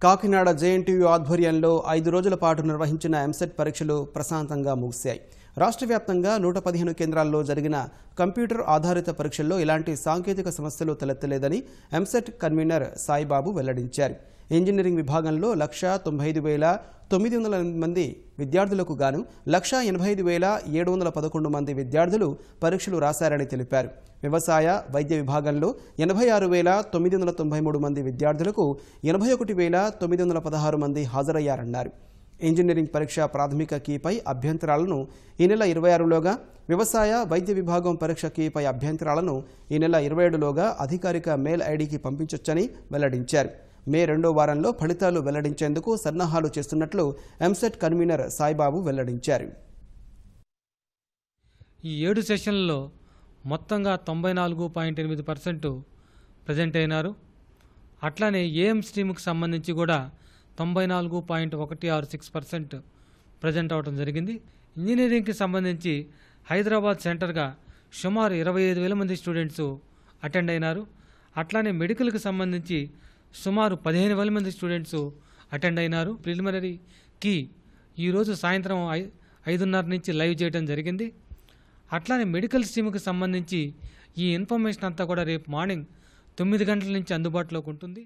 Kakinada JNTU ఆధ్వర్యంలో 5 రోజుల పాటు నిర్వహించిన ఎంసెట్ పరీక్షలు ప్రశాంతంగా ముగిశాయి. రాష్ట్ర వ్యాప్తంగా 115 కేంద్రాల్లో జరిగిన కంప్యూటర్ ఆధారిత పరీక్షల్లో ఇలాంటి సాంకేతిక సమస్యలు తలెత్తలేదని ఎంసెట్ కన్వీనర్ సాయిబాబు వెల్లడించారు. ఇంజనీరింగ్ విభాగంలో 1,95,908 మంది విద్యార్థులకు గాను 1,85,711 మంది విద్యార్థులు పరీక్షలు రాశారని తెలిపారు. వ్యవసాయ, వైద్య విభాగంలో 86,993 మంది విద్యార్థులకు 81,916 మంది హాజరయ్యారన్నారు. ఇంజనీరింగ్ పరీక్ష ప్రాథమిక కీపై అభ్యంతరాలను ఈ నెల 26లోగా, వ్యవసాయ, వైద్య విభాగం పరీక్ష కీపై అభ్యంతరాలను ఈ నెల 27లోగా అధికారిక మెయిల్ ఐడికి పంపించొచ్చని వెల్లడించారు. మే 2వ వారంలో ఫలితాలు వెల్లడించేందుకు సన్నాహాలు చేస్తున్నట్లు ఎంసెట్ కన్వీనర్ సాయిబాబు వెల్లడించారు. ఈ 7 సెషన్లలో మొత్తంగా 94.8% ప్రజెంట్ అయినారు. అట్లానే ఏఎం స్ట్రీమ్కి సంబంధించి కూడా 94.166% ప్రజెంట్ అవడం జరిగింది. ఇంజనీరింగ్కి సంబంధించి హైదరాబాద్ సెంటర్గా సుమారు 25,000 మంది స్టూడెంట్స్ అటెండ్ అయినారు. అట్లానే మెడికల్కి సంబంధించి సుమారు 15,000 మంది స్టూడెంట్స్ అటెండ్ అయినారు. ప్రిలిమినరీకి ఈరోజు సాయంత్రం 5:30 నుంచి లైవ్ చేయడం జరిగింది. అట్లానే మెడికల్ స్ట్రీమ్కి సంబంధించి ఈ ఇన్ఫర్మేషన్ అంతా కూడా రేపు మార్నింగ్ 9 గంటల నుంచి అందుబాటులోకి ఉంటుంది.